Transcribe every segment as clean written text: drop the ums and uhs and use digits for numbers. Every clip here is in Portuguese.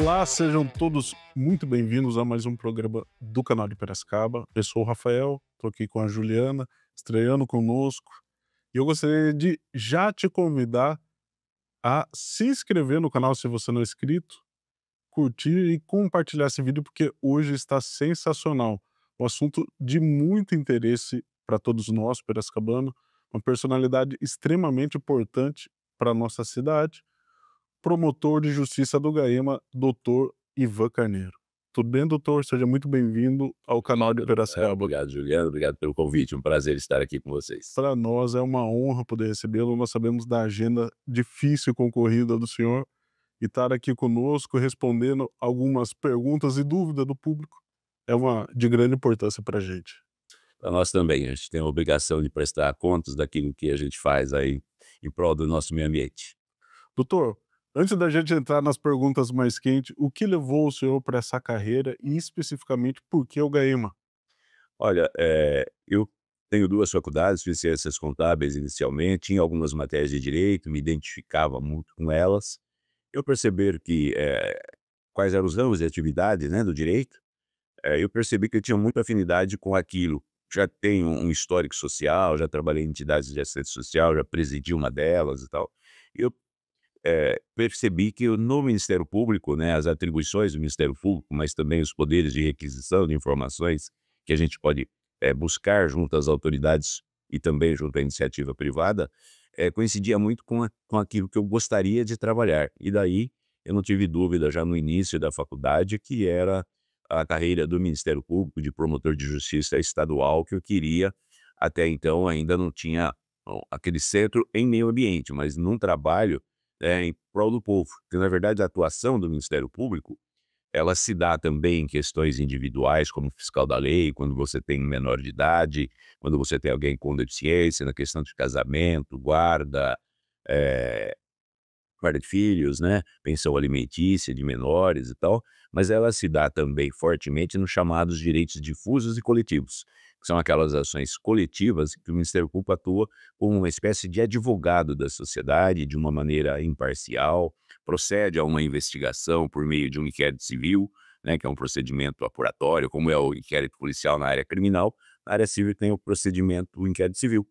Olá, sejam todos muito bem-vindos a mais um programa do canal de Piracicaba. Eu sou o Rafael, estou aqui com a Juliana, estreando conosco, e eu gostaria de já te convidar a se inscrever no canal se você não é inscrito, curtir e compartilhar esse vídeo, porque hoje está sensacional. Um assunto de muito interesse para todos nós, piracicabano, uma personalidade extremamente importante para a nossa cidade, promotor de justiça do Gaema, doutor Ivan Carneiro. Tudo bem, doutor? Seja muito bem-vindo ao canal de Piracicaba. Obrigado, Juliano. Obrigado pelo convite. Um prazer estar aqui com vocês. Para nós é uma honra poder recebê-lo. Nós sabemos da agenda difícil e concorrida do senhor, e estar aqui conosco respondendo algumas perguntas e dúvidas do público é uma de grande importância para a gente. Para nós também, a gente tem a obrigação de prestar contas daquilo que a gente faz aí em prol do nosso meio ambiente. Doutor, antes da gente entrar nas perguntas mais quentes, o que levou o senhor para essa carreira e especificamente por que o Gaema? Olha, eu tenho duas faculdades, fiz ciências contábeis inicialmente, tinha algumas matérias de direito, me identificava muito com elas. Eu perceber que quais eram os ramos de atividade, né, do direito, eu percebi que eu tinha muita afinidade com aquilo. Já tenho um histórico social, já trabalhei em entidades de assistência social, já presidi uma delas e tal. Eu percebi que no Ministério Público, né, as atribuições do Ministério Público, mas também os poderes de requisição de informações que a gente pode buscar junto às autoridades e também junto à iniciativa privada, coincidia muito com aquilo que eu gostaria de trabalhar. E daí eu não tive dúvida já no início da faculdade que era a carreira do Ministério Público de promotor de justiça estadual que eu queria. Até então ainda não tinha aquele centro em meio ambiente, mas num trabalho em prol do povo, porque na verdade a atuação do Ministério Público, ela se dá também em questões individuais, como fiscal da lei, quando você tem um menor de idade, quando você tem alguém com deficiência, na questão de casamento, eh, guarda de filhos, né, pensão alimentícia de menores e tal, mas ela se dá também fortemente nos chamados direitos difusos e coletivos, que são aquelas ações coletivas que o Ministério Público atua como uma espécie de advogado da sociedade, de uma maneira imparcial, procede a uma investigação por meio de um inquérito civil, né, que é um procedimento apuratório, como é o inquérito policial na área criminal. Na área civil tem o procedimento, o inquérito civil.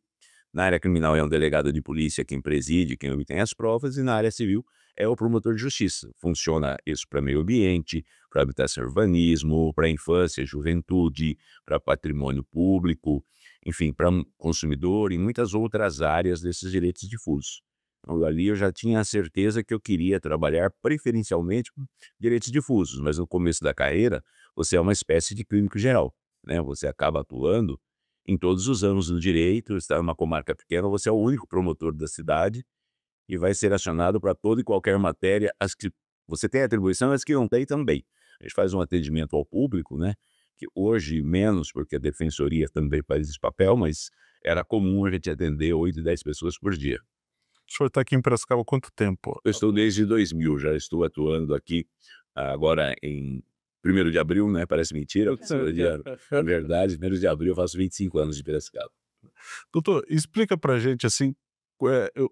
Na área criminal é um delegado de polícia quem preside, quem obtém as provas, e na área civil é o promotor de justiça. Funciona isso para meio ambiente, para habitação e urbanismo, para infância, juventude, para patrimônio público, enfim, para consumidor e muitas outras áreas desses direitos difusos. Então, ali eu já tinha a certeza que eu queria trabalhar preferencialmente com direitos difusos, mas no começo da carreira você é uma espécie de clínico geral, né? Você acaba atuando em todos os anos do direito, está em uma comarca pequena, você é o único promotor da cidade e vai ser acionado para toda e qualquer matéria, as que você tem atribuição, as que não tem também. A gente faz um atendimento ao público, né, que hoje menos, porque a defensoria também faz esse papel, mas era comum a gente atender 8, 10 pessoas por dia. O senhor está aqui em Piracicaba há quanto tempo? Eu estou desde 2000, já estou atuando aqui, agora em 1º de abril, né, parece mentira, porque esse dia é verdade, 1º de abril eu faço 25 anos de Piracicaba. Doutor, explica pra gente, assim,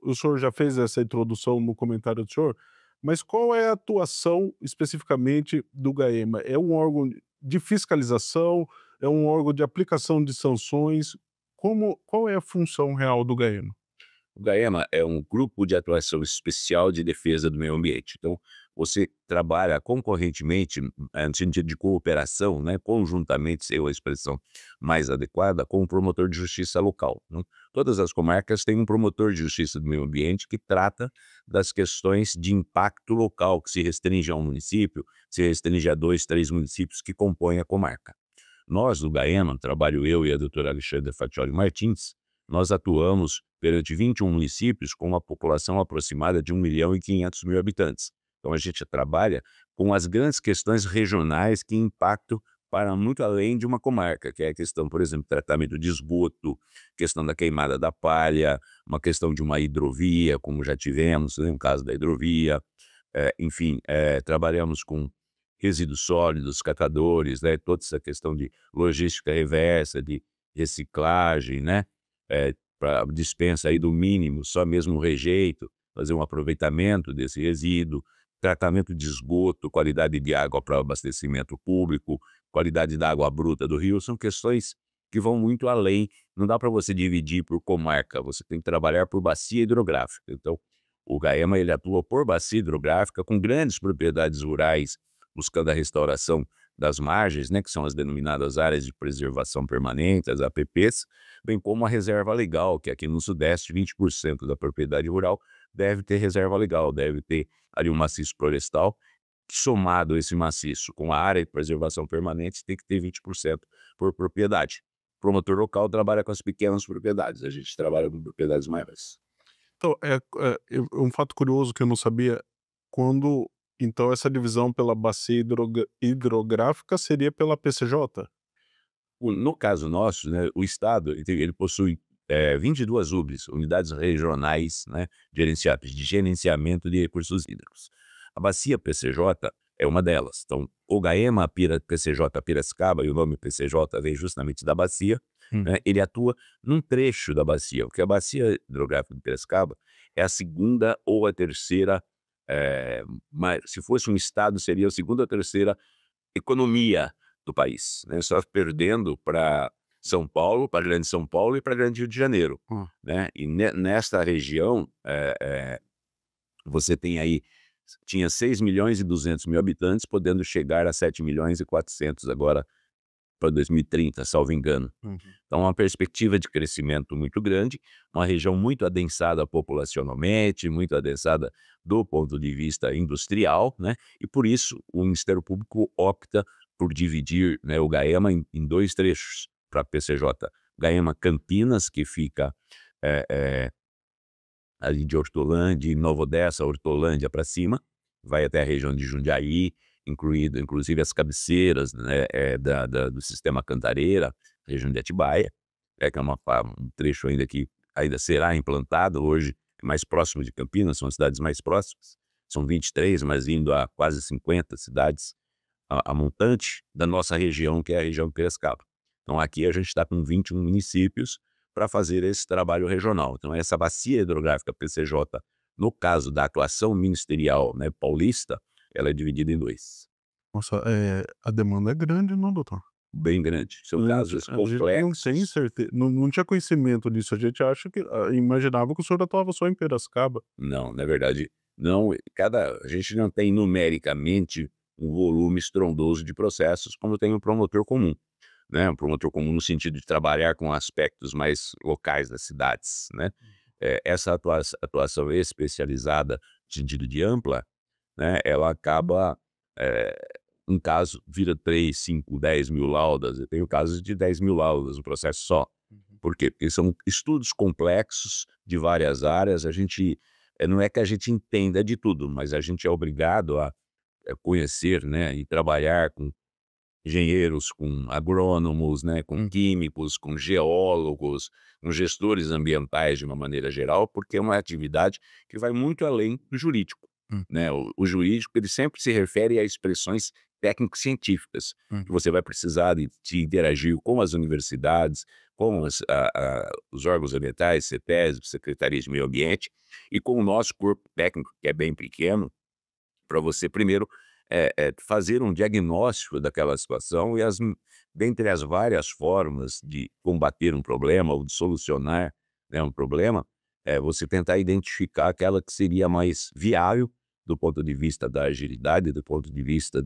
o senhor já fez essa introdução no comentário do senhor, mas qual é a atuação especificamente do Gaema? É um órgão de fiscalização? É um órgão de aplicação de sanções? Qual é a função real do Gaema? O GAEMA é um grupo de atuação especial de defesa do meio ambiente. Então, você trabalha concorrentemente, no sentido de cooperação, né, conjuntamente, seria a expressão mais adequada, com o promotor de justiça local, né? Todas as comarcas têm um promotor de justiça do meio ambiente que trata das questões de impacto local, que se restringe a um município, se restringe a 2, 3 municípios que compõem a comarca. Nós, do GAEMA, trabalho eu e a doutora Alexandra Faccioli Martins, nós atuamos perante 21 municípios com uma população aproximada de 1.500.000 habitantes. Então a gente trabalha com as grandes questões regionais que impactam para muito além de uma comarca, que é a questão, por exemplo, tratamento de esgoto, questão da queimada da palha, uma questão de uma hidrovia, como já tivemos, né, no caso da hidrovia, enfim, trabalhamos com resíduos sólidos, catadores, né, toda essa questão de logística reversa, de reciclagem, né, para dispensa aí do mínimo, só mesmo o rejeito, fazer um aproveitamento desse resíduo. tratamento de esgoto, qualidade de água para abastecimento público, qualidade da água bruta do rio, são questões que vão muito além. Não dá para você dividir por comarca, você tem que trabalhar por bacia hidrográfica. Então, o GAEMA ele atua por bacia hidrográfica com grandes propriedades rurais, buscando a restauração das margens, né, que são as denominadas áreas de preservação permanente, as APPs, bem como a reserva legal, que aqui no Sudeste 20% da propriedade rural deve ter reserva legal, deve ter ali um maciço florestal, somado esse maciço com a área de preservação permanente, tem que ter 20% por propriedade. O promotor local trabalha com as pequenas propriedades, a gente trabalha com propriedades maiores. Então, um fato curioso que eu não sabia, quando então essa divisão pela bacia hidrográfica seria pela PCJ? No caso nosso, né, o estado ele possui 22 UBRs, unidades regionais, né, de gerenciamento de recursos hídricos. A bacia PCJ é uma delas. Então, o GAEMA PCJ Piracicaba, e o nome PCJ vem justamente da bacia, Hum. né, ele atua num trecho da bacia, porque a bacia hidrográfica de Piracicaba é a segunda ou a terceira, mas se fosse um estado, seria a segunda ou terceira economia do país, né, só perdendo para São Paulo, para Grande São Paulo e para Grande Rio de Janeiro, Hã. né. E nesta região, você tem aí tinha 6.200.000 habitantes, podendo chegar a 7.400.000 agora para 2030, salvo engano. Uhum. Então, uma perspectiva de crescimento muito grande, uma região muito adensada populacionalmente, muito adensada do ponto de vista industrial, né? E por isso o Ministério Público opta por dividir, né, o GAEMA em dois trechos para a PCJ. GAEMA Campinas, que fica ali de Hortolândia, Nova Odessa, Hortolândia para cima, vai até a região de Jundiaí, inclusive as cabeceiras, né, do sistema Cantareira, região de Atibaia, que é um trecho ainda que ainda será implantado hoje, mais próximo de Campinas, são as cidades mais próximas, são 23, mas indo a quase 50 cidades a montante da nossa região, que é a região de Piracicaba. Então aqui a gente está com 21 municípios para fazer esse trabalho regional. Então essa bacia hidrográfica PCJ, no caso da atuação ministerial, né, paulista, ela é dividida em dois. Nossa, a demanda é grande, não, doutor? Bem grande. São casos A gente não tem complexos. certeza, não tinha conhecimento disso, a gente acha que imaginava que o senhor atuava só em Piracicaba. Não, na verdade, não. A gente não tem numericamente um volume estrondoso de processos como tem o promotor comum, né? O promotor comum no sentido de trabalhar com aspectos mais locais das cidades, né? Essa atuação especializada, no sentido de ampla, né, ela acaba, eh, um caso vira 3, 5, 10.000 laudas, eu tenho casos de 10.000 laudas no processo só. Uhum. Por quê? Porque são estudos complexos de várias áreas, a gente não é que a gente entenda de tudo, mas a gente é obrigado a conhecer, né, e trabalhar com engenheiros, com agrônomos, né, com Hum. químicos, com geólogos, com gestores ambientais de uma maneira geral, porque é uma atividade que vai muito além do jurídico, Hum. né. O jurídico ele sempre se refere a expressões técnico-científicas, que Uhum. você vai precisar de interagir com as universidades, com os órgãos ambientais, CETESB, Secretaria de Meio Ambiente, e com o nosso corpo técnico, que é bem pequeno, para você primeiro fazer um diagnóstico daquela situação e dentre as várias formas de combater um problema ou de solucionar, né, um problema, você tentar identificar aquela que seria mais viável do ponto de vista da agilidade, do ponto de vista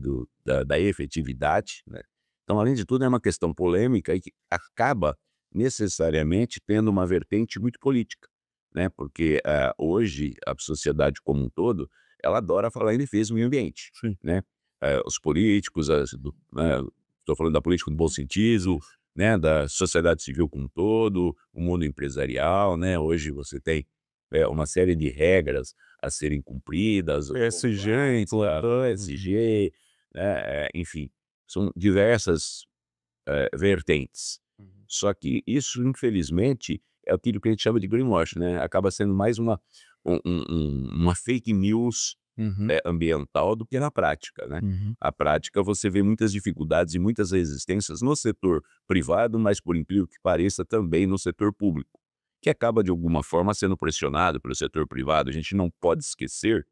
da efetividade, né. Então, além de tudo, é uma questão polêmica e que acaba necessariamente tendo uma vertente muito política, né, porque, hoje a sociedade como um todo, ela adora falar em defesa do meio ambiente, Sim. né. Os políticos, estou falando da política no bom sentido, né, da sociedade civil como um todo, o mundo empresarial, né. Hoje você tem, uma série de regras a serem cumpridas, o ESG, compliance, a importância. ESG, né, enfim, são diversas, vertentes. Uhum. Só que isso, infelizmente, é aquilo que a gente chama de greenwash, né, acaba sendo mais uma fake news, Uhum. ambiental do que na prática, né. Uhum. A prática você vê muitas dificuldades e muitas resistências no setor privado, mas por incrível que pareça também no setor público, que acaba de alguma forma sendo pressionado pelo setor privado. A gente não pode esquecer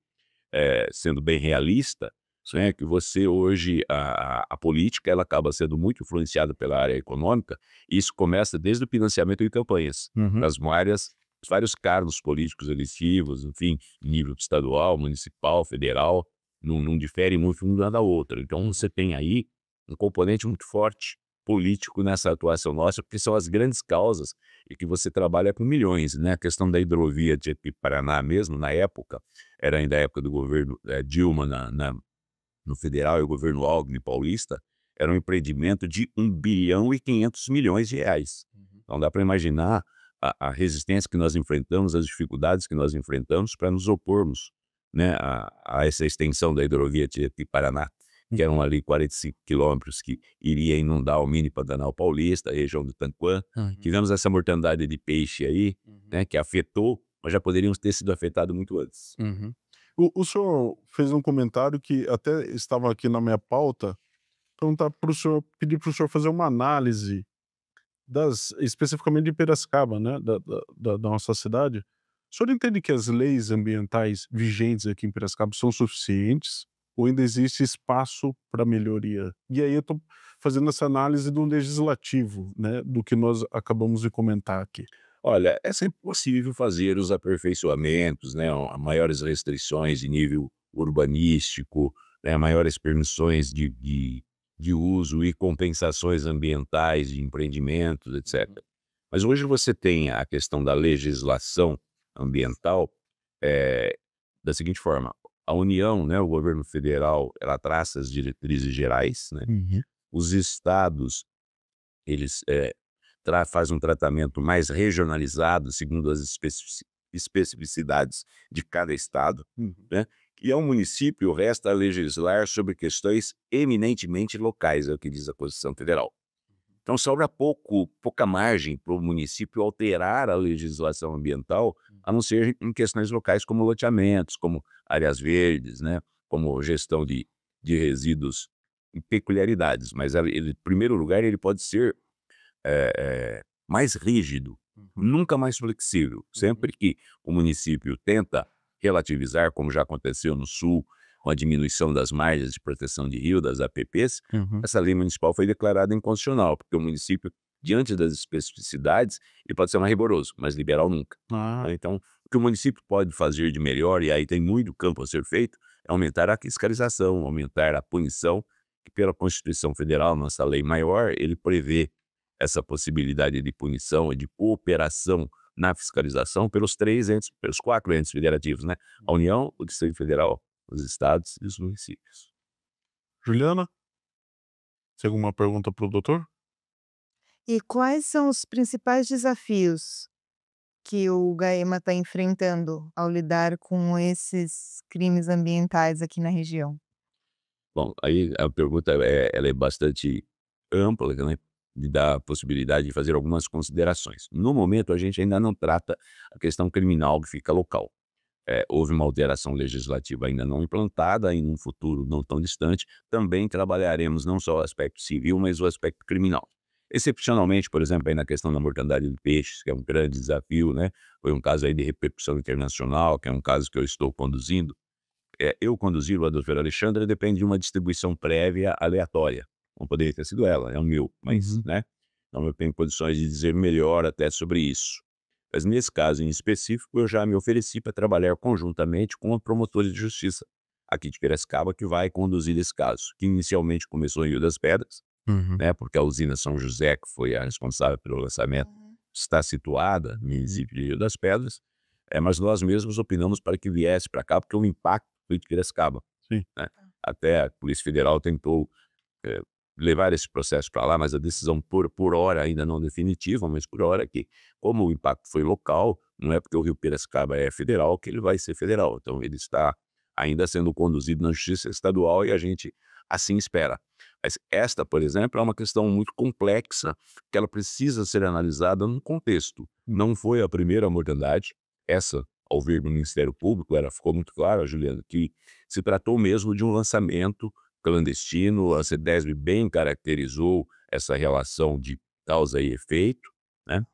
sendo bem realista, né, que você hoje, a política ela acaba sendo muito influenciada pela área econômica, e isso começa desde o financiamento de campanhas, Uhum. nas vários cargos políticos eletivos, enfim, nível estadual, municipal, federal, não difere muito uma da outra. Então você tem aí um componente muito forte político nessa atuação nossa, porque são as grandes causas e que você trabalha com milhões, né? A questão da hidrovia de Paraná mesmo, na época, era ainda a época do governo Dilma no federal e o governo Alckmin paulista, era um empreendimento de 1,5 bilhão. Então dá para imaginar a resistência que nós enfrentamos, as dificuldades que nós enfrentamos para nos opormos, né, a essa extensão da hidrovia Tietê-Paraná, que eram ali 45 quilômetros que iria inundar o mini Pantanal Paulista, a região do Tanquã. Tivemos essa mortandade de peixe aí, né, que afetou, mas já poderíamos ter sido afetados muito antes. Uhum. O senhor fez um comentário que até estava aqui na minha pauta, perguntar para o senhor, pedir para o senhor fazer uma análise especificamente de Piracicaba, né, da nossa cidade. O senhor entende que as leis ambientais vigentes aqui em Piracicaba são suficientes ou ainda existe espaço para melhoria? E aí eu estou fazendo essa análise do legislativo, né, do que nós acabamos de comentar aqui. Olha, é sempre possível fazer os aperfeiçoamentos, né, maiores restrições de nível urbanístico, né, maiores permissões de uso e compensações ambientais de empreendimentos, etc. Mas hoje você tem a questão da legislação ambiental eh, da seguinte forma: a União, né, o governo federal, ela traça as diretrizes gerais, né, Uhum. os estados, eles faz um tratamento mais regionalizado, segundo as especificidades de cada estado, Uhum. né? E ao município resta legislar sobre questões eminentemente locais, é o que diz a Constituição Federal. Então sobra pouca margem para o município alterar a legislação ambiental, a não ser em questões locais como loteamentos, como áreas verdes, né? Como gestão de resíduos e peculiaridades. Mas ele, em primeiro lugar, ele pode ser mais rígido, Uhum. nunca mais flexível. Sempre que o município tenta relativizar, como já aconteceu no Sul, com a diminuição das margens de proteção de rio, das APPs, Uhum. essa lei municipal foi declarada inconstitucional, porque o município, diante das especificidades, ele pode ser mais rigoroso, mas liberal nunca. Ah, Né? Então, o que o município pode fazer de melhor, e aí tem muito campo a ser feito, é aumentar a fiscalização, aumentar a punição, que pela Constituição Federal, nossa lei maior, ele prevê essa possibilidade de punição e de cooperação na fiscalização pelos 4 entes federativos, né? A União, o Distrito Federal, os estados e os municípios. Juliana, tem alguma pergunta para o doutor? E quais são os principais desafios que o GAEMA está enfrentando ao lidar com esses crimes ambientais aqui na região? Bom, aí a pergunta ela é bastante ampla, né? Me dá a possibilidade de fazer algumas considerações. No momento, a gente ainda não trata a questão criminal que fica local. Houve uma alteração legislativa ainda não implantada, em um futuro não tão distante, também trabalharemos não só o aspecto civil, mas o aspecto criminal. Excepcionalmente, por exemplo, aí na questão da mortandade de peixes, que é um grande desafio, né? Foi um caso aí de repercussão internacional, que é um caso que eu estou conduzindo. Eu conduzir o doutor Alexandre depende de uma distribuição prévia aleatória. Não poderia ter sido ela, é o meu, mas, Uhum. né? Então eu tenho condições de dizer melhor até sobre isso. Mas nesse caso em específico, eu já me ofereci para trabalhar conjuntamente com a promotora de justiça aqui de Piracicaba, que vai conduzir esse caso, que inicialmente começou em Rio das Pedras, Uhum. né, porque a usina São José, que foi a responsável pelo lançamento, está situada no município de Rio das Pedras, mas nós mesmos opinamos para que viesse para cá, porque o impacto foi de Piracicaba, Sim. né. Até a Polícia Federal tentou eh, levar esse processo para lá, mas a decisão por hora ainda não definitiva, mas por hora que, como o impacto foi local, não é porque o Rio Piracicaba é federal que ele vai ser federal. Então ele está ainda sendo conduzido na Justiça Estadual e a gente assim espera. Mas esta, por exemplo, é uma questão muito complexa que ela precisa ser analisada num contexto. Não foi a primeira mortandade, essa, ao ver no Ministério Público, ficou muito claro, Juliana, que se tratou mesmo de um lançamento clandestino. A CEDESB bem caracterizou essa relação de causa e efeito, né.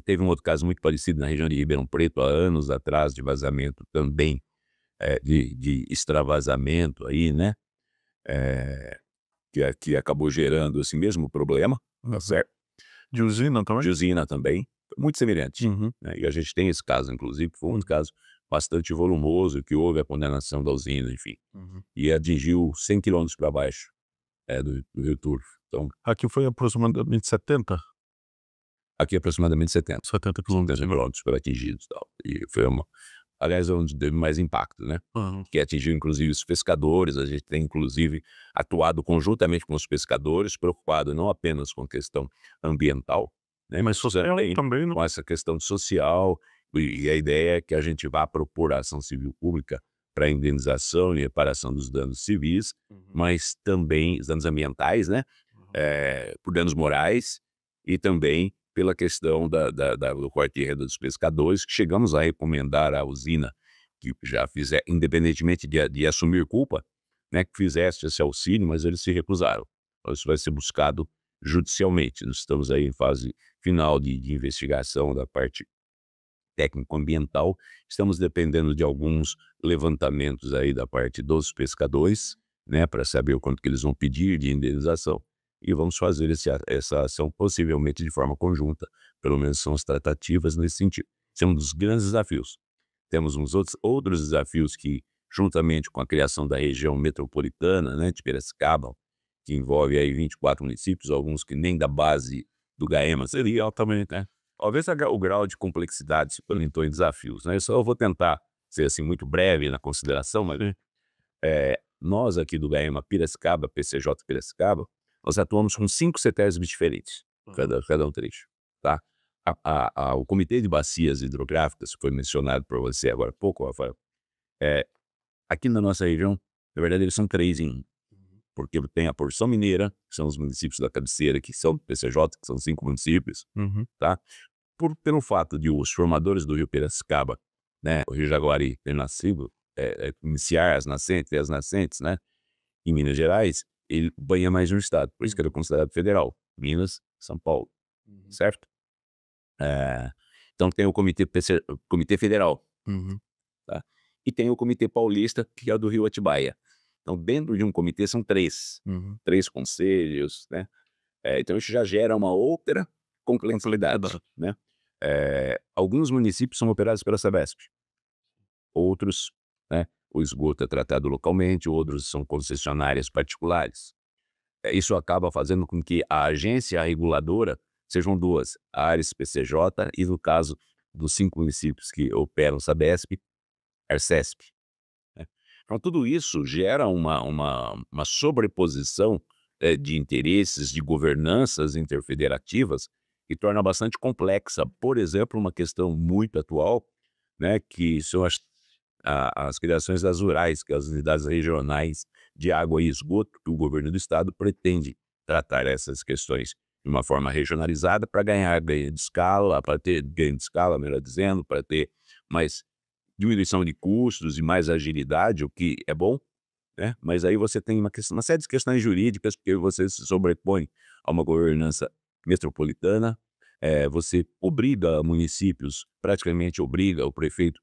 Teve um outro caso muito parecido na região de Ribeirão Preto, há anos atrás, de vazamento também de extravasamento aí, né? eh, que acabou gerando esse mesmo problema, tá certo? De usina também? De usina também, muito semelhante, Uhum. né? E a gente tem esse caso, inclusive, que foi um caso bastante volumoso, que houve a condenação da usina, enfim, e atingiu 100 quilômetros para baixo do Rio Turvo. Então, Aqui foi aproximadamente 70? aqui aproximadamente 70 70 quilômetros. quilômetros foram atingidos e tal. E foi aliás, é onde teve mais impacto, né? Aham. Que atingiu inclusive os pescadores. A gente tem inclusive atuado conjuntamente com os pescadores, preocupado não apenas com a questão ambiental, né, Mas social também, não? com essa questão social, e a ideia é que a gente vá propor a ação civil pública para indenização e reparação dos danos civis, mas também os danos ambientais, né, por danos morais, e também pela questão do corte de renda dos pescadores, que chegamos a recomendar à usina que já fizer, independentemente de assumir culpa, né, que fizesse esse auxílio, mas eles se recusaram. Então, isso vai ser buscado judicialmente. Nós estamos aí em fase final de investigação da parte técnico-ambiental. Estamos dependendo de alguns levantamentos aí da parte dos pescadores, né, para saber o quanto que eles vão pedir de indenização. E vamos fazer essa ação possivelmente de forma conjunta. Pelo menos são as tratativas nesse sentido. Esse é um dos grandes desafios. Temos uns outros desafios que, juntamente com a criação da região metropolitana, né, de Piracicaba, que envolve aí 24 municípios, alguns que nem da base do GAEMA seria altamente, né? Talvez o grau de complexidade se apresentou em desafios, né? Eu vou tentar ser assim muito breve na consideração, mas nós aqui do GAEMA Piracicaba, PCJ Piracicaba, nós atuamos com 5 CETESB diferentes, cada um trecho, tá? O Comitê de Bacias Hidrográficas, que foi mencionado por você agora há pouco, Rafael, aqui na nossa região, na verdade, eles são 3 em 1, porque tem a porção mineira, que são os municípios da cabeceira, que são do PCJ, que são 5 municípios, tá? Pelo fato de os formadores do Rio Piracicaba, né, o Rio Jaguari ter nascido, iniciar as nascentes, né, em Minas Gerais, ele banha mais um estado, por isso que ele é considerado federal, Minas, São Paulo, certo? Então tem o Comitê Federal, tá? E tem o Comitê Paulista, que é o do Rio Atibaia. Então, dentro de um comitê são 3 conselhos, né? Então isso já gera uma outra complexidade, né? Alguns municípios são operados pela Sabesp, outros, né, o esgoto é tratado localmente, outros são concessionárias particulares. Isso acaba fazendo com que a agência reguladora sejam 2, a Ares PCJ e, no caso dos 5 municípios que operam Sabesp, Arcesp, né? Então tudo isso gera uma sobreposição de interesses, de governanças interfederativas, que torna bastante complexa. Por exemplo, uma questão muito atual, né, que são as criações das URAIs, que são as unidades regionais de água e esgoto, que o governo do estado pretende tratar essas questões de uma forma regionalizada para ganhar ganho de escala, para ter ganho de escala, melhor dizendo, para ter mais diminuição de custos e mais agilidade, o que é bom, né? Mas aí você tem uma série de questões jurídicas, porque você se sobrepõe a uma governança metropolitana, você obriga municípios, praticamente obriga o prefeito,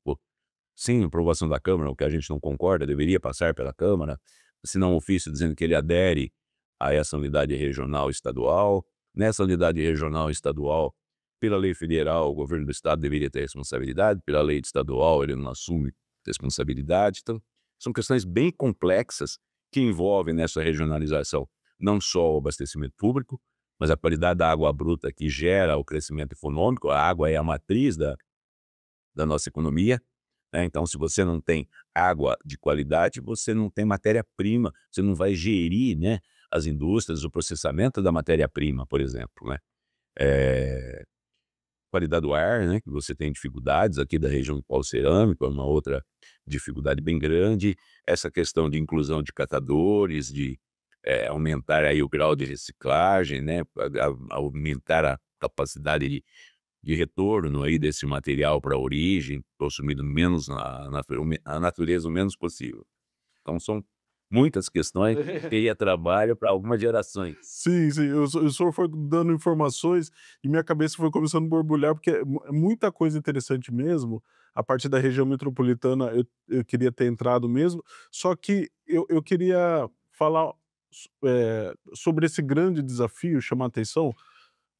sem aprovação da Câmara, o que a gente não concorda, deveria passar pela Câmara, assinar um ofício dizendo que ele adere a essa unidade regional estadual. Nessa unidade regional estadual, pela lei federal, o governo do estado deveria ter responsabilidade, pela lei estadual ele não assume responsabilidade. Então, são questões bem complexas que envolvem nessa regionalização não só o abastecimento público, mas a qualidade da água bruta que gera o crescimento econômico. A água é a matriz da nossa economia, né? Então, se você não tem água de qualidade, você não tem matéria-prima, você não vai gerir, né, as indústrias, o processamento da matéria-prima, por exemplo, né? Qualidade do ar, né, que você tem dificuldades aqui da região do polo cerâmico, é uma outra dificuldade bem grande. Essa questão de inclusão de catadores, de aumentar aí o grau de reciclagem, né, aumentar a capacidade de retorno aí desse material para a origem, consumindo menos a natureza o menos possível. Então são muitas questões, teria trabalho para algumas gerações. Sim, sim. O senhor foi dando informações e minha cabeça foi começando a borbulhar, porque é muita coisa interessante mesmo. a partir da região metropolitana eu queria ter entrado mesmo, só que eu queria falar sobre esse grande desafio, chamar a atenção.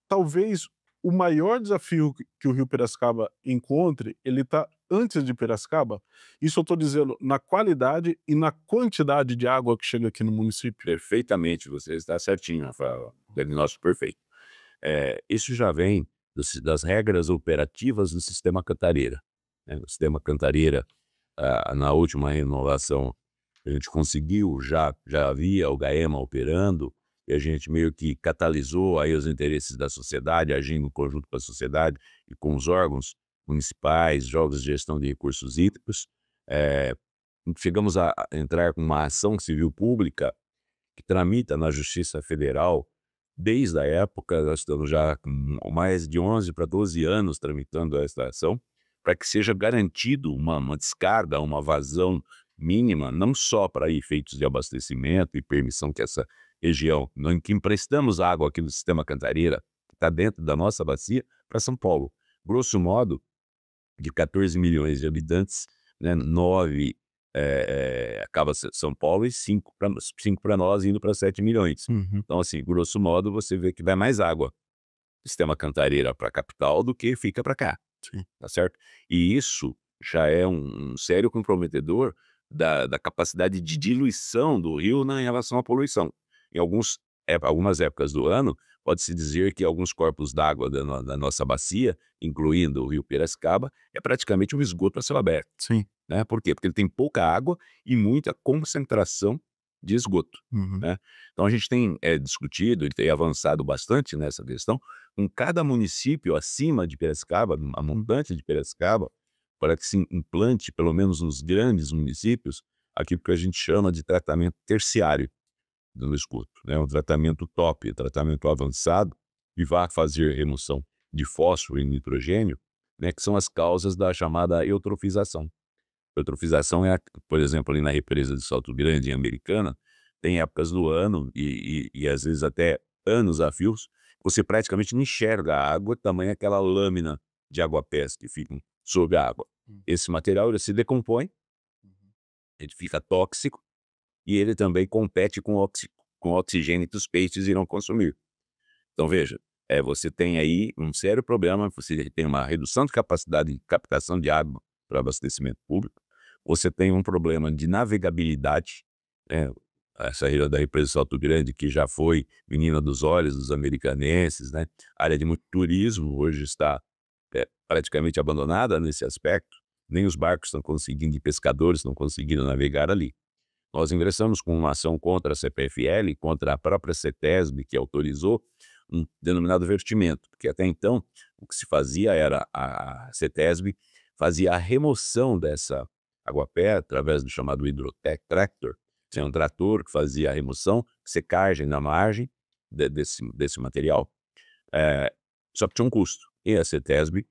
Talvez o maior desafio que o Rio Piracicaba encontre, ele está antes de Piracicaba. Isso eu estou dizendo na qualidade e na quantidade de água que chega aqui no município. Perfeitamente, você está certinho, Rafael. Diagnóstico perfeito. Isso já vem das regras operativas do sistema Cantareira, né? O sistema Cantareira, na última renovação, a gente conseguiu, já havia o GAEMA operando, e a gente meio que catalisou aí os interesses da sociedade, agindo em conjunto com a sociedade e com os órgãos municipais, órgãos de gestão de recursos hídricos. Chegamos a entrar com uma ação civil pública que tramita na Justiça Federal desde a época. Nós estamos já com mais de 11 para 12 anos tramitando esta ação, para que seja garantido uma descarga, uma vazão mínima, não só para efeitos de abastecimento e permissão que essa região, em que emprestamos água aqui no sistema Cantareira, que está dentro da nossa bacia, para São Paulo. Grosso modo, de 14 milhões de habitantes, né, 9 acaba São Paulo e 5 para nós, indo para 7 milhões. Então, assim, grosso modo, você vê que vai mais água do sistema Cantareira para a capital do que fica para cá. Sim. Tá certo? E isso já é um sério comprometedor da capacidade de diluição do rio em relação à poluição. Em algumas épocas do ano, pode-se dizer que alguns corpos d'água da nossa bacia, incluindo o rio Piracicaba, é praticamente um esgoto a céu aberto. Sim. Né? Por quê? Porque ele tem pouca água e muita concentração de esgoto. Né? Então a gente tem discutido e tem avançado bastante nessa questão, com cada município acima de Piracicaba, a montante de Piracicaba, para que se implante, pelo menos nos grandes municípios, aquilo que a gente chama de tratamento terciário do esgoto, né? Um tratamento top, tratamento avançado, e vai fazer remoção de fósforo e nitrogênio, né, que são as causas da chamada eutrofização. Eutrofização por exemplo, ali na represa de Salto Grande, em Americana, tem épocas do ano e às vezes até anos a fios, você praticamente não enxerga a água, tamanho aquela lâmina de água-pés que ficam sob a água. Esse material ele se decompõe, ele fica tóxico, e ele também compete com o oxigênio que os peixes irão consumir. Então veja, você tem aí um sério problema, você tem uma redução de capacidade de captação de água para abastecimento público, você tem um problema de navegabilidade, né? Essa ilha da represa do Salto Grande, que já foi menina dos olhos dos americanenses, né? Área de muito turismo, hoje está praticamente abandonada nesse aspecto, nem os barcos estão conseguindo, e pescadores estão conseguindo navegar ali. Nós ingressamos com uma ação contra a CPFL, contra a própria CETESB, que autorizou um denominado vertimento, porque até então o que se fazia era a CETESB fazia a remoção dessa água-pé através do chamado Hydrotec Tractor, que é um trator que fazia a remoção, secagem na margem desse material, só que tinha um custo. E a CETESB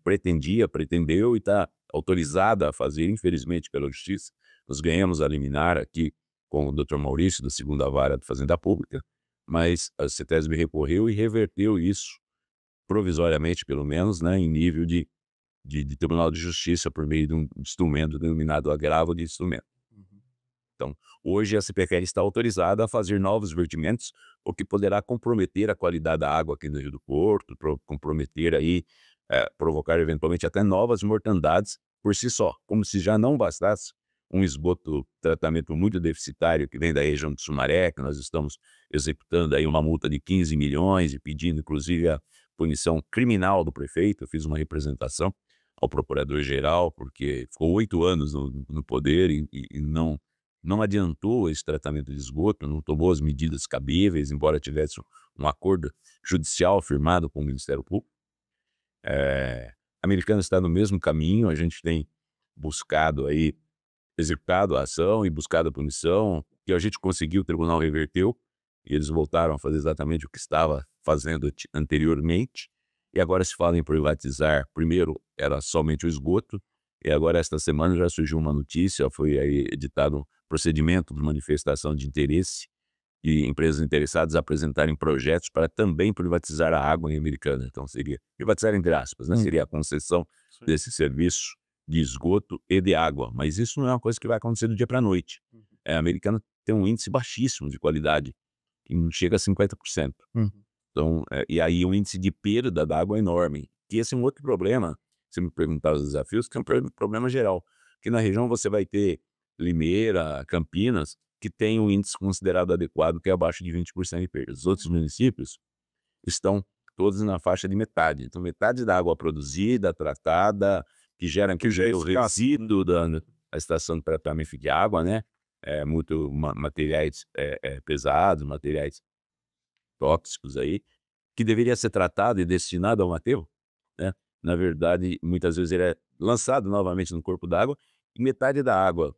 pretendeu e está autorizada a fazer, infelizmente pela Justiça. Nós ganhamos a liminar aqui com o Dr. Maurício, da 2ª Vara da Fazenda Pública, mas a CETESB recorreu e reverteu isso, provisoriamente pelo menos, né, em nível de Tribunal de Justiça, por meio de um instrumento denominado agravo de instrumento. Então, hoje a CPFL está autorizada a fazer novos vertimentos, o que poderá comprometer a qualidade da água aqui no Rio do Porto, comprometer aí, provocar eventualmente até novas mortandades por si só, como se já não bastasse um esgoto tratamento muito deficitário que vem da região de Sumaré, que nós estamos executando aí uma multa de 15 milhões e pedindo inclusive a punição criminal do prefeito. Eu fiz uma representação ao procurador-geral, porque ficou 8 anos no poder e não adiantou esse tratamento de esgoto, não tomou as medidas cabíveis, embora tivesse um acordo judicial firmado com o Ministério Público. A Americana está no mesmo caminho, a gente tem buscado aí, executado a ação e buscado a punição, que a gente conseguiu, o tribunal reverteu, e eles voltaram a fazer exatamente o que estava fazendo anteriormente, e agora se fala em privatizar. Primeiro era somente o esgoto, e agora esta semana já surgiu uma notícia, foi aí editado um procedimento de manifestação de interesse, e empresas interessadas apresentarem projetos para também privatizar a água em Americana. Então seria privatizar entre aspas, né? Seria a concessão Sim. desse serviço de esgoto e de água. Mas isso não é uma coisa que vai acontecer do dia para a noite. A Americana tem um índice baixíssimo de qualidade, que não chega a 50%. Então, e aí o índice de perda da água é enorme. E esse é um outro problema, se me perguntar os desafios, que é um problema geral. Que na região você vai ter Limeira, Campinas, que tem um índice considerado adequado, que é abaixo de 20% de perda. Os outros municípios estão todos na faixa de metade. Então, metade da água produzida, tratada, que gera Que já é o escasso. resíduo da estação de tratamento de água, né? Muito materiais pesados, materiais tóxicos aí, que deveria ser tratado e destinado ao aterro, né? Na verdade, muitas vezes ele é lançado novamente no corpo d'água e metade da água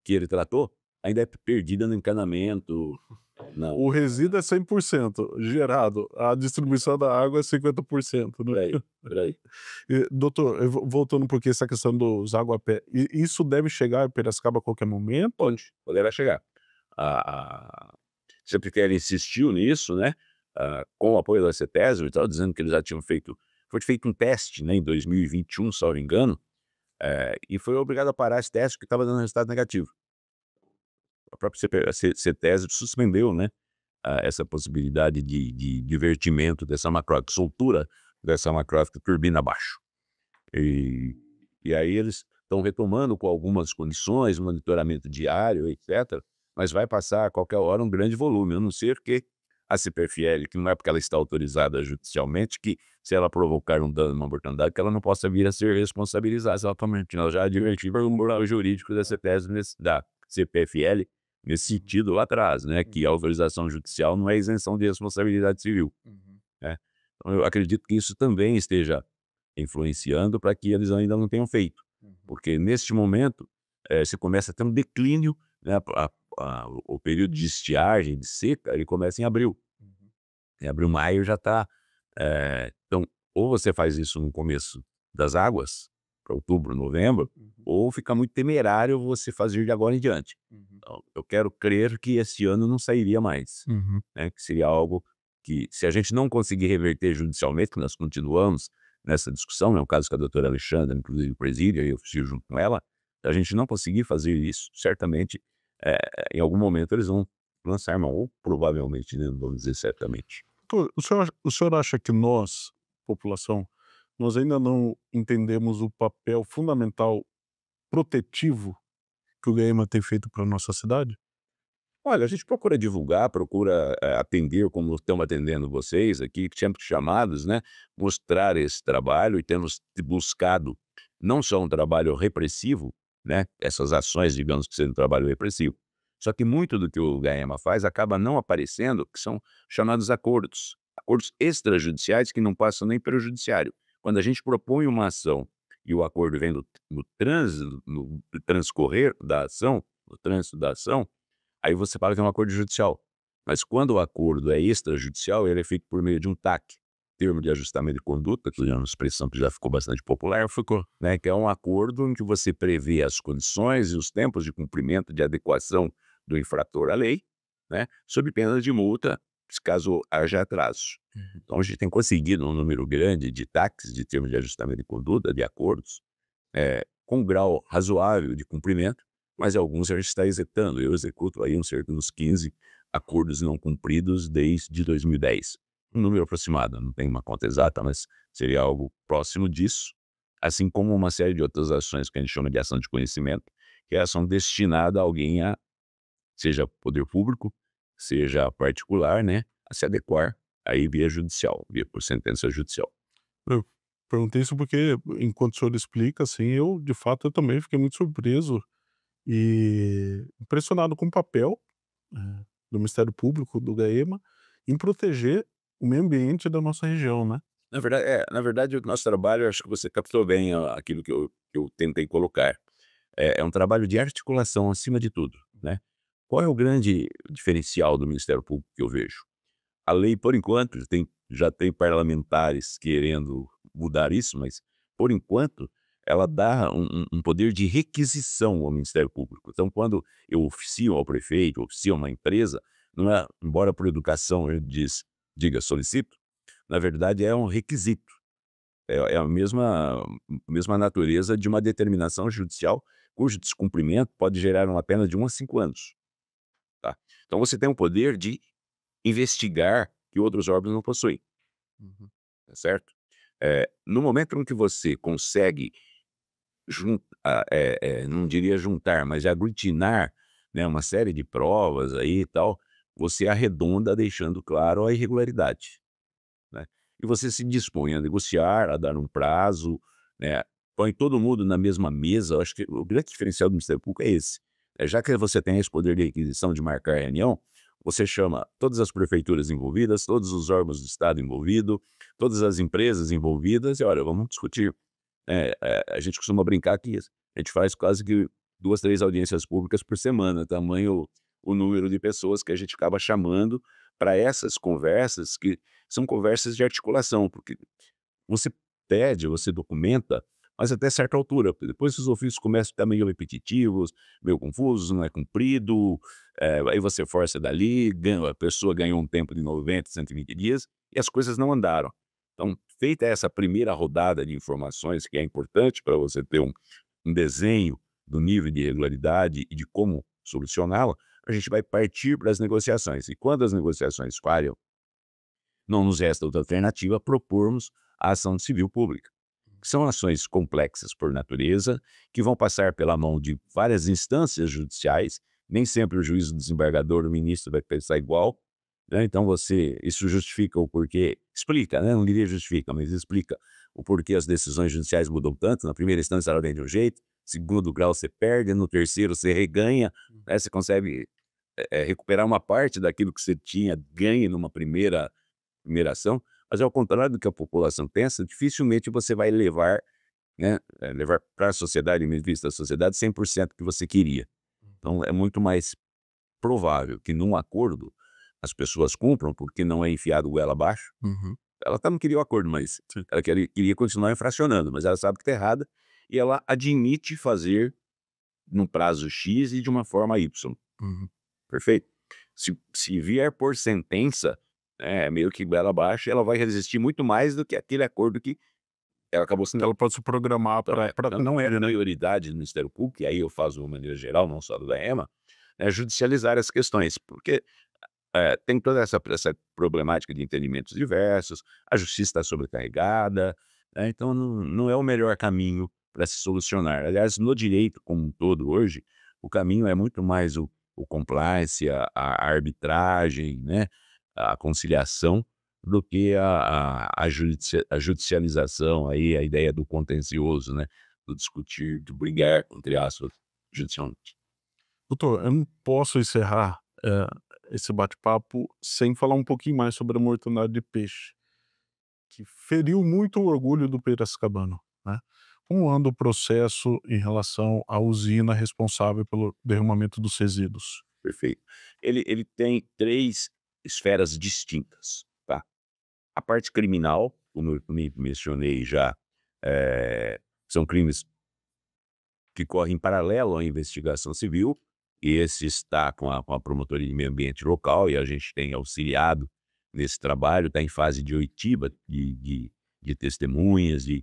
que ele tratou ainda é perdida no encanamento. O resíduo é 100% gerado, a distribuição da água é 50%, né? Por aí. Doutor, voltando um pouquinho essa questão dos aguapé, isso deve chegar em Piracicaba a qualquer momento? Poderá chegar. A CPTL insistiu nisso, né? Com o apoio da CETESB e tal, dizendo que eles já tinham foi feito um teste, né, em 2021, salvo engano, e foi obrigado a parar esse teste porque estava dando resultado negativo. A própria CETESB suspendeu, né, essa possibilidade de divertimento dessa macrófita, soltura dessa macrófita turbina abaixo. E aí eles estão retomando com algumas condições, monitoramento diário, etc., mas vai passar a qualquer hora um grande volume, a não ser que a CPFL, que não é porque ela está autorizada judicialmente, que se ela provocar um dano, uma mortandade, que ela não possa vir a ser responsabilizada exatamente. Nós já advertimos o moral jurídico da CPFL nesse sentido lá atrás, né, que a autorização judicial não é isenção de responsabilidade civil. Né? Então eu acredito que isso também esteja influenciando para que eles ainda não tenham feito. Porque neste momento você começa a ter um declínio, né, o período de estiagem, de seca, ele começa em abril. Em abril, maio já está... então, ou você faz isso no começo das águas, para outubro, novembro, ou fica muito temerário você fazer de agora em diante. Então, eu quero crer que esse ano não sairia mais. Né, que seria algo que, se a gente não conseguir reverter judicialmente, que nós continuamos nessa discussão, é um caso que a doutora Alexandra, inclusive, preside, eu fiz junto com ela, se a gente não conseguir fazer isso, certamente, em algum momento eles vão lançar mão, ou provavelmente, né, não vamos dizer certamente. Doutor, o senhor acha que nós, população, nós ainda não entendemos o papel fundamental protetivo que o GAEMA tem feito para a nossa cidade? Olha, a gente procura divulgar, procura atender, como estamos atendendo vocês aqui, sempre chamados, né? Mostrar esse trabalho, e temos buscado não só um trabalho repressivo, né? Essas ações, digamos que sendo um trabalho repressivo. Só que muito do que o GAEMA faz acaba não aparecendo, que são chamados acordos. Acordos extrajudiciais que não passam nem pelo judiciário. Quando a gente propõe uma ação e o acordo vem no transcorrer da ação, no trânsito da ação, aí você fala que é um acordo judicial. Mas quando o acordo é extrajudicial, ele é feito por meio de um TAC, termo de ajustamento de conduta, que é uma expressão que já ficou bastante popular, né, que é um acordo em que você prevê as condições e os tempos de cumprimento, de adequação do infrator à lei, né, sob pena de multa, caso haja atraso. Então a gente tem conseguido um número grande de TACs, de termos de ajustamento de conduta, de acordos, com um grau razoável de cumprimento, mas alguns a gente está executando. Eu executo aí cerca de uns 15 acordos não cumpridos desde 2010. Um número aproximado, não tem uma conta exata, mas seria algo próximo disso, assim como uma série de outras ações que a gente chama de ação de conhecimento, que é ação destinada a alguém seja poder público, seja particular, né, a se adequar aí via judicial, por sentença judicial. Eu perguntei isso porque, enquanto o senhor explica, assim, eu, de fato, eu também fiquei muito surpreso e impressionado com o papel do Ministério Público, do GAEMA, em proteger o meio ambiente da nossa região, né? Na verdade, o nosso trabalho, acho que você captou bem aquilo que eu tentei colocar. É um trabalho de articulação acima de tudo, né? Qual é o grande diferencial do Ministério Público que eu vejo? A lei, por enquanto, já tem parlamentares querendo mudar isso, mas, por enquanto, ela dá um poder de requisição ao Ministério Público. Então, quando eu oficio ao prefeito, oficio a uma empresa, não é, embora por educação ele diga solicito, na verdade é um requisito. É a mesma natureza de uma determinação judicial, cujo descumprimento pode gerar uma pena de 1 a 5 anos, tá. Então você tem o poder de investigar que outros órgãos não possuem, Uhum. tá certo? No momento em que você consegue não diria juntar, mas aglutinar, né, uma série de provas aí e tal, você arredonda deixando claro a irregularidade, né. E você se dispõe a negociar, a dar um prazo, né, põe todo mundo na mesma mesa. Eu acho que o grande diferencial do Ministério Público é esse, já que você tem esse poder de requisição de marcar reunião, você chama todas as prefeituras envolvidas, todos os órgãos do estado envolvido, todas as empresas envolvidas e: "Olha, vamos discutir". A gente costuma brincar que a gente faz quase que 2, 3 audiências públicas por semana, tamanho o número de pessoas que a gente acaba chamando para essas conversas, que são conversas de articulação, porque você pede, você documenta, mas até certa altura, porque depois os ofícios começam a ficar meio repetitivos, meio confusos, não é cumprido, aí você força dali, a pessoa ganhou um tempo de 90, 120 dias, e as coisas não andaram. Então, feita essa primeira rodada de informações, que é importante para você ter um desenho do nível de irregularidade e de como solucioná-la, a gente vai partir para as negociações. E quando as negociações falham, não nos resta outra alternativa propormos a ação civil pública, que são ações complexas por natureza, que vão passar pela mão de várias instâncias judiciais. Nem sempre o juiz, o desembargador, o ministro vai pensar igual, né? Então isso justifica o porquê, explica, né? Não diria justifica, mas explica o porquê as decisões judiciais mudam tanto. Na primeira instância ela vem de um jeito, segundo grau você perde, no terceiro você reganha, né? Você consegue recuperar uma parte daquilo que você tinha ganho numa primeira ação, mas ao contrário do que a população pensa, dificilmente você vai levar, né, levar para a sociedade, em vista da sociedade, 100% que você queria. Então é muito mais provável que num acordo as pessoas cumpram, porque não é enfiado goela abaixo. Uhum. Ela não queria o acordo, mas Sim. ela queria continuar infracionando, mas ela sabe que está errada e ela admite fazer num prazo X e de uma forma Y. Uhum. Perfeito? Se vier por sentença, meio que goela abaixo, ela vai resistir muito mais do que aquele acordo que ela acabou sendo. Ela pode se programar para Não é prioridade do Ministério Público, e aí eu faço de uma maneira geral, não só do DAEMA, judicializar as questões, porque tem toda essa problemática de entendimentos diversos, a justiça está sobrecarregada, né, então não é o melhor caminho para se solucionar. Aliás, no direito como um todo hoje, o caminho é muito mais o compliance, a arbitragem, né, a conciliação, do que a judicialização, aí, a ideia do contencioso, né, do discutir, do brigar, entre aspas, judicialmente. Doutor, eu não posso encerrar, esse bate-papo sem falar um pouquinho mais sobre a mortandade de peixe, que feriu muito o orgulho do piracicabano, né. Como anda o processo em relação à usina responsável pelo derramamento dos resíduos? Perfeito. Ele tem 3 esferas distintas, tá. A parte criminal, como eu mencionei já, são crimes que correm em paralelo à investigação civil, e esse está com a Promotoria de Meio Ambiente local, e a gente tem auxiliado nesse trabalho, está em fase de oitiva de testemunhas, de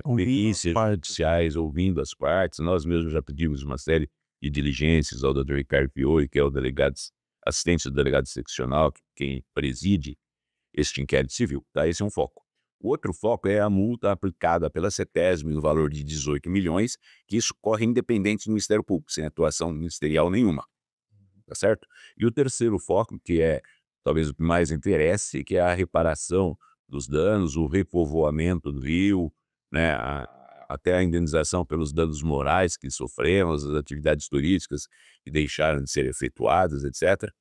Ouvindo as perícias partes. judiciais, ouvindo as partes. Nós mesmos já pedimos uma série de diligências ao Dr. Ricardo Fiore, que é o delegado assistente do delegado seccional, quem preside este inquérito civil, tá? Esse é um foco. O outro foco é a multa aplicada pela CETESB no valor de 18 milhões, que isso corre independente do Ministério Público, sem atuação ministerial nenhuma, tá certo? E o terceiro foco, que é talvez o que mais interesse, que é a reparação dos danos, o repovoamento do rio, né, até a indenização pelos danos morais que sofremos, as atividades turísticas que deixaram de ser efetuadas, etc.,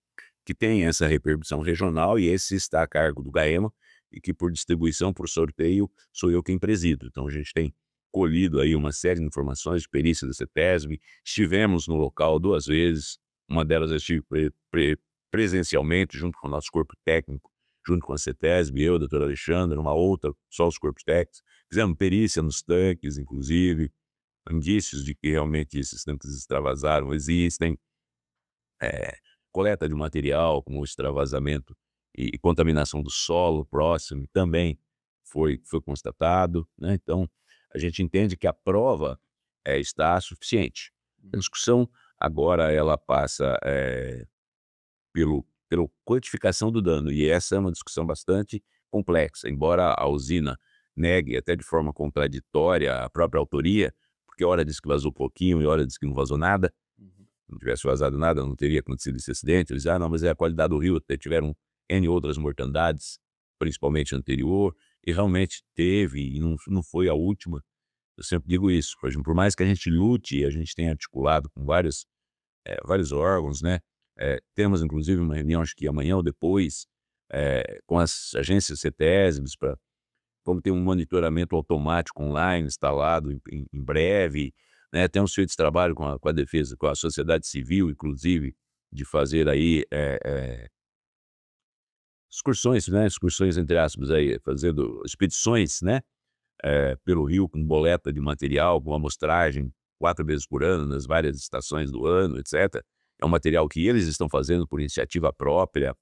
que tem essa repercussão regional, e esse está a cargo do GAEMA, e que por distribuição, por sorteio, sou eu quem presido. Então a gente tem colhido aí uma série de informações de perícia da CETESB, estivemos no local 2 vezes, uma delas eu estive presencialmente, junto com o nosso corpo técnico, junto com a CETESB, eu, a doutora Alexandra, uma outra, só os corpos técnicos, fizemos perícia nos tanques, inclusive, indícios de que realmente esses tanques extravasaram existem, coleta de material, como extravasamento e contaminação do solo próximo, também foi constatado, né? Então, a gente entende que a prova está suficiente. A discussão agora ela passa pela quantificação do dano, e essa é uma discussão bastante complexa, embora a usina negue até de forma contraditória a própria autoria, porque hora diz que vazou pouquinho e hora diz que não vazou nada. Se não tivesse vazado nada, não teria acontecido esse acidente. Eles não, mas é a qualidade do rio, até tiveram N outras mortandades, principalmente anterior, e realmente teve, e não foi a última. Eu sempre digo isso, por exemplo, por mais que a gente lute, a gente tenha articulado com vários órgãos, né? Temos inclusive uma reunião, acho que amanhã ou depois, com as agências CETESBs, para como ter um monitoramento automático online instalado em breve, né? Temos feito esse trabalho com a defesa, com a sociedade civil, inclusive, de fazer aí excursões, né? Excursões entre aspas, aí, fazendo expedições, né? Pelo rio com boleta de material, com amostragem 4 vezes por ano, nas várias estações do ano, etc. É um material que eles estão fazendo por iniciativa própria,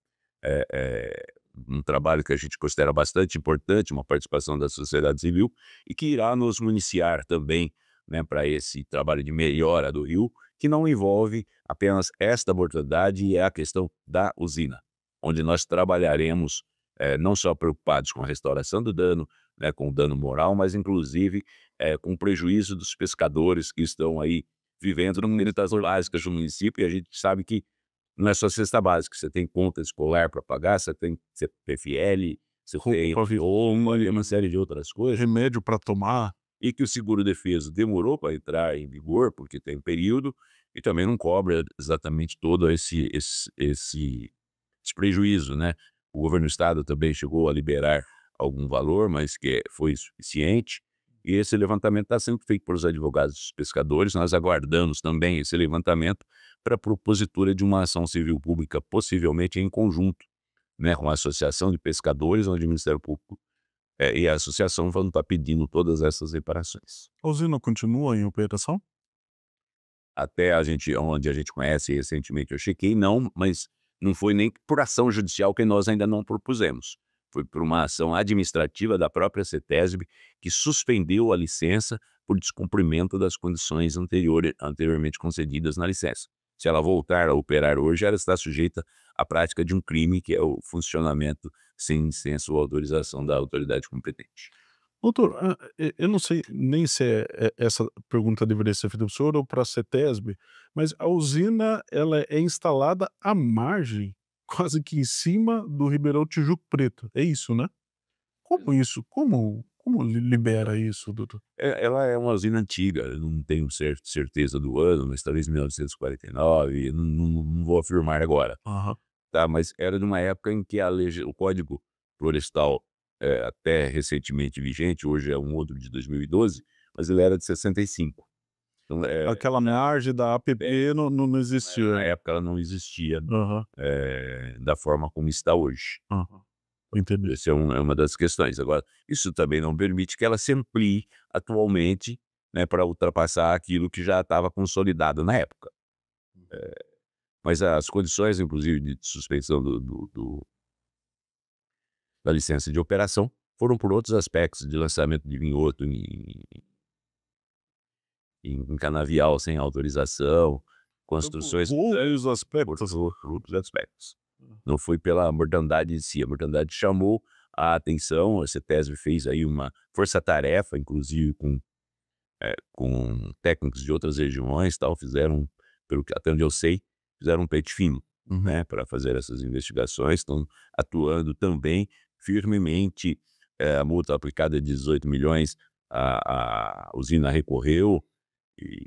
um trabalho que a gente considera bastante importante, uma participação da sociedade civil, e que irá nos municiar também, né, para esse trabalho de melhora do rio, que não envolve apenas esta mortandade e a questão da usina, onde nós trabalharemos não só preocupados com a restauração do dano, né, com o dano moral, mas inclusive com o prejuízo dos pescadores que estão aí vivendo no meio das básicas do município, e a gente sabe que não é só cesta básica, você tem conta escolar para pagar, você tem CPFL, você tem uma série de outras coisas. Remédio para tomar. E que o seguro-defeso demorou para entrar em vigor, porque tem período, e também não cobra exatamente todo esse prejuízo, né? O governo do estado também chegou a liberar algum valor, mas que foi suficiente. E esse levantamento está sendo feito pelos advogados dos pescadores. Nós aguardamos também esse levantamento para a propositura de uma ação civil pública, possivelmente em conjunto, né, com a Associação de Pescadores, onde o Ministério Público e a associação vão estar pedindo todas essas reparações. A usina continua em operação? Até onde a gente conhece recentemente, eu chequei, não, mas não foi nem por ação judicial que nós ainda não propusemos. Foi por uma ação administrativa da própria CETESB, que suspendeu a licença por descumprimento das condições anteriormente concedidas na licença. Se ela voltar a operar hoje, ela está sujeita à prática de um crime, que é o funcionamento sem licença ou autorização da autoridade competente. Doutor, eu não sei nem se essa pergunta deveria ser feita para o senhor ou para a CETESB, mas a usina ela é instalada à margem, quase que em cima do Ribeirão Tijuco Preto, é isso, né? Como isso? Como libera isso, doutor? Ela é uma usina antiga, eu não tenho certeza do ano, mas talvez 1949, não vou afirmar agora. Aham. Tá, mas era de uma época em que o Código Florestal, até recentemente vigente, hoje é um outro de 2012, mas ele era de 65. Então, Aquela margem da APP não existia. na época ela não existia Aham, da forma como está hoje. aham. Entendi. Essa é uma das questões. Agora, isso também não permite que ela se amplie atualmente, né, para ultrapassar aquilo que já estava consolidado na época. Mas as condições, inclusive, de suspensão da licença de operação foram por outros aspectos, de lançamento de vinhoto em canavial sem autorização, construções Vários aspectos. por outros aspectos. Não foi pela mortandade em si. A mortandade chamou a atenção, a CETESB fez aí uma força-tarefa, inclusive com técnicos de outras regiões, tal, fizeram, até onde eu sei, fizeram um pente fino, né, para fazer essas investigações, estão atuando também firmemente. A multa aplicada de 18 milhões, a usina recorreu e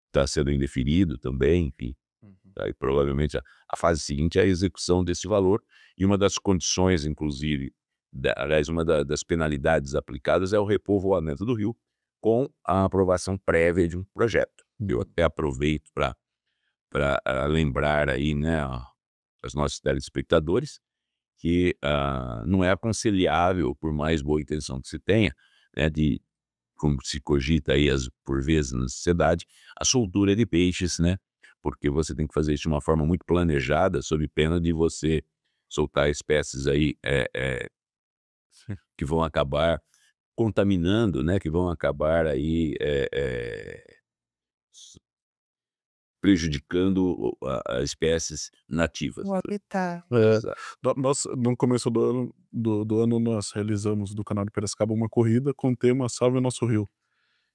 está sendo indeferido também, enfim. Aí, provavelmente a fase seguinte é a execução desse valor, e uma das condições, inclusive, aliás, uma das penalidades aplicadas é o repovoamento do rio com a aprovação prévia de um projeto. Eu até aproveito para lembrar aí, né, aos nossos telespectadores que não é aconselhável, por mais boa intenção que se tenha, né, como se cogita aí por vezes na sociedade, a soltura de peixes, né, porque você tem que fazer isso de uma forma muito planejada, sob pena de você soltar espécies aí Sim. que vão acabar contaminando, né, que vão acabar aí prejudicando as espécies nativas. O habitat. Exato. Nós, no começo do ano, nós realizamos do canal de Piracicaba uma corrida com o tema Salve o Nosso Rio.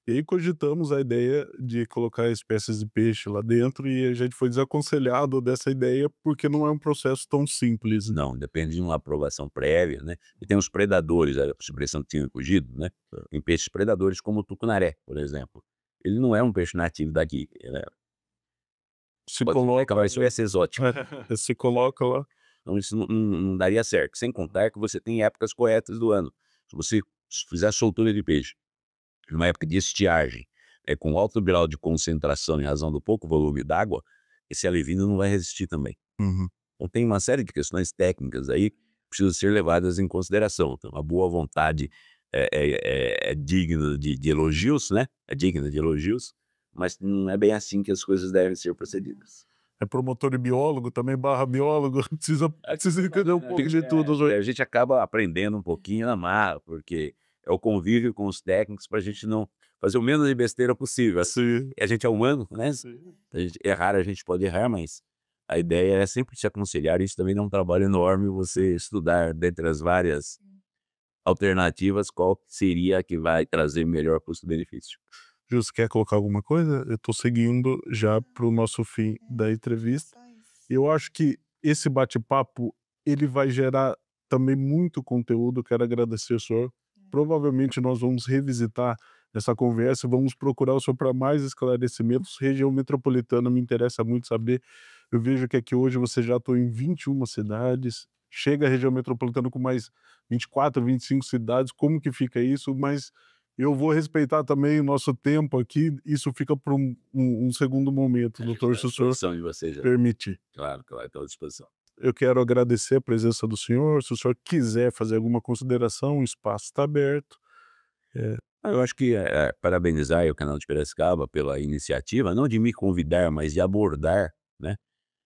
E aí cogitamos a ideia de colocar espécies de peixe lá dentro e a gente foi desaconselhado dessa ideia porque não é um processo tão simples, né? Não, depende de uma aprovação prévia, né, e tem os predadores, a expressão que tinha fugido, né, tem peixes predadores como o tucunaré, por exemplo. Ele não é um peixe nativo daqui, ele Se pode coloca, acabar, isso ia ser exótico. se coloca lá. Então isso não daria certo, sem contar que você tem épocas corretas do ano. Se você fizer soltura de peixe numa época de estiagem, com alto grau de concentração em razão do pouco volume d'água, esse alevino não vai resistir também. Uhum. Então tem uma série de questões técnicas aí que precisam ser levadas em consideração. Então a boa vontade é digna de elogios, né, é digna de elogios, mas não é bem assim que as coisas devem ser procedidas. É promotor e biólogo também, barra biólogo, precisa entender um pouco de tudo. A gente acaba aprendendo um pouquinho na marra, porque é o convívio com os técnicos para a gente não fazer o menos de besteira possível. Sim, E a gente é humano, né? sim. A gente pode errar, mas a ideia é sempre se aconselhar. Isso também dá um trabalho enorme, você estudar dentre as várias alternativas qual seria a que vai trazer melhor custo-benefício. Justo, quer colocar alguma coisa? Eu tô seguindo já pro nosso fim da entrevista. Eu acho que esse bate-papo, ele vai gerar também muito conteúdo. Quero agradecer o senhor. Provavelmente nós vamos revisitar essa conversa, vamos procurar o senhor para mais esclarecimentos. Região metropolitana me interessa muito saber. Eu vejo que aqui hoje você já atua em 21 cidades, chega à região metropolitana com mais 24, 25 cidades, como que fica isso? Mas eu vou respeitar também o nosso tempo aqui, isso fica para um segundo momento, doutor, se o senhor De vocês, permitir. claro, estou à disposição. Eu quero agradecer a presença do senhor, se o senhor quiser fazer alguma consideração, o espaço está aberto. Eu acho que parabenizar aí o canal de Piracicaba pela iniciativa, não de me convidar, mas de abordar, né,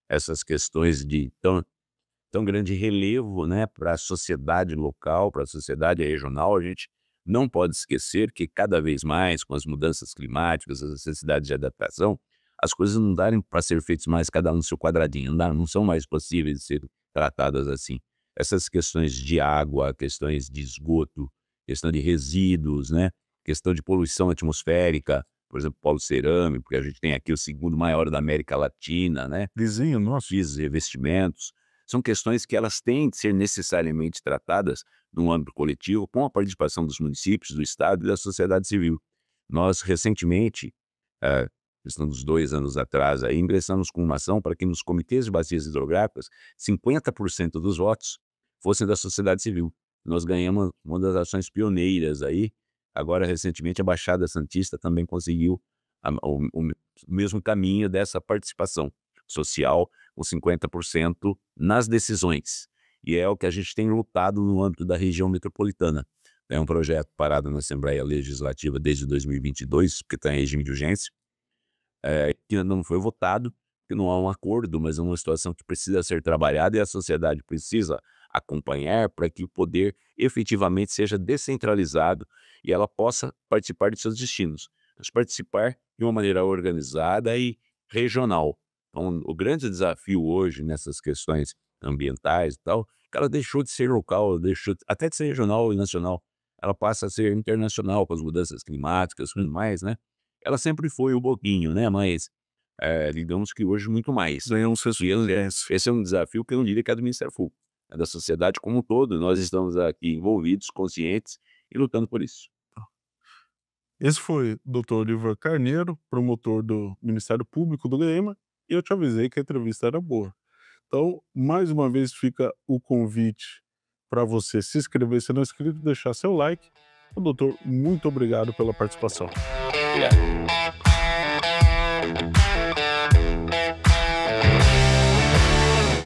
essas questões de tão grande relevo, né, para a sociedade local, para a sociedade regional. A gente não pode esquecer que cada vez mais, com as mudanças climáticas, as necessidades de adaptação, as coisas não darem para ser feitas mais cada um no seu quadradinho, não são mais possíveis de ser tratadas assim. Essas questões de água, questões de esgoto, questão de resíduos, né, questão de poluição atmosférica, por exemplo, polo cerâmico, porque a gente tem aqui o segundo maior da América Latina, né, Vizinho nosso. pisos e revestimentos, são questões que elas têm de ser necessariamente tratadas no âmbito coletivo, com a participação dos municípios, do Estado e da sociedade civil. Nós, recentemente, questão dos 2 anos atrás, aí, ingressamos com uma ação para que nos comitês de bacias hidrográficas, 50% dos votos fossem da sociedade civil. Nós ganhamos uma das ações pioneiras aí. Agora, recentemente, a Baixada Santista também conseguiu o mesmo caminho dessa participação social, com 50% nas decisões. E é o que a gente tem lutado no âmbito da região metropolitana. É um projeto parado na Assembleia Legislativa desde 2022, porque está em regime de urgência, que ainda não foi votado, que não há um acordo, mas é uma situação que precisa ser trabalhada e a sociedade precisa acompanhar para que o poder efetivamente seja descentralizado e ela possa participar de seus destinos, mas participar de uma maneira organizada e regional. Então, o grande desafio hoje nessas questões ambientais e tal, que ela deixou de ser local, deixou até de ser regional e nacional, ela passa a ser internacional com as mudanças climáticas e tudo mais, né? Ela sempre foi um pouquinho, né? Mas digamos que hoje muito mais. Ganhou um senso de urgência. Esse é um desafio que eu não diria que é do Ministério Público, é da sociedade como um todo. Nós estamos aqui envolvidos, conscientes e lutando por isso. Esse foi o doutor Oliver Carneiro, promotor do Ministério Público do Guaíma, e eu te avisei que a entrevista era boa. Então, mais uma vez fica o convite para você se inscrever se não é inscrito, deixar seu like. Doutor, muito obrigado pela participação. Obrigado.